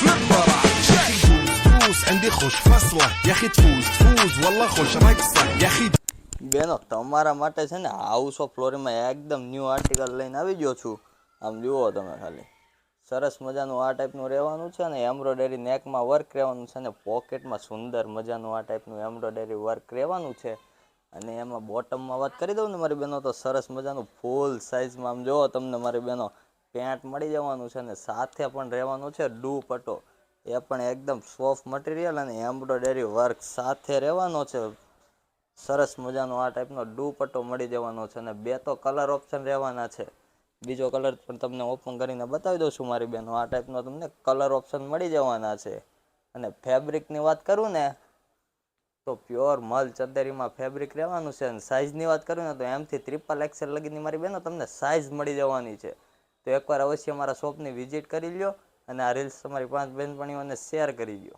فليبر يا اخي دوس عندي خوش فصله يا اخي تفوز والله خوش رقصه يا اخي બેનો તમારા માટે છે ને હાઉસ ઓફ ફ્લોરિંગમાં એકદમ ન્યૂ આર્ટિકલ લઈને આવી ગયો છું. આમ જુઓ તમે ખાલી સરસ મજાનું આ ટાઈપનું રહેવાનું છે ને એમ્બ્રોઇડરી નેકમાં વર્ક રહેવાનું છે ને પોકેટમાં સુંદર મજાનું આ ટાઈપનું એમ્બ્રોઇડરી વર્ક રહેવાનું છે. અને એમાં બોટમમાં વાત કરી દઉં ને મારી બહેનો તો સરસ મજાનું ફૂલ સાઇઝમાં આમ જુઓ તમને મારી બહેનો પેન્ટ મળી જવાનું છે ને સાથે પણ રહેવાનું છે દુપટ્ટો. એ પણ એકદમ સોફ્ટ મટીરિયલ અને એમ્બ્રોઇડરી વર્ક સાથે રહેવાનો છે. સરસ મજાનો આ ટાઈપનો દુપટ્ટો મળી જવાનો છે અને બે તો કલર ઓપ્શન રહેવાના છે. બીજો કલર પણ તમને ઓપન કરીને બતાવી દઉં છું મારી બહેનો. આ ટાઈપનો તમને કલર ઓપ્શન મળી જવાના છે. અને ફેબ્રિકની વાત કરું ને તો પ્યોર મલ ચદ્દરીમાં ફેબ્રિક રહેવાનું છે. અને સાઇઝની વાત કરું ને તો એમથી XXL લગીની મારી બહેનો તમને સાઇઝ મળી જવાની છે. તો એકવાર અવશ્ય મારા શોપની વિઝિટ કરી લ્યો અને આ રીલ્સ તમારી 5 બહેનપણીઓને શેર કરી લ્યો.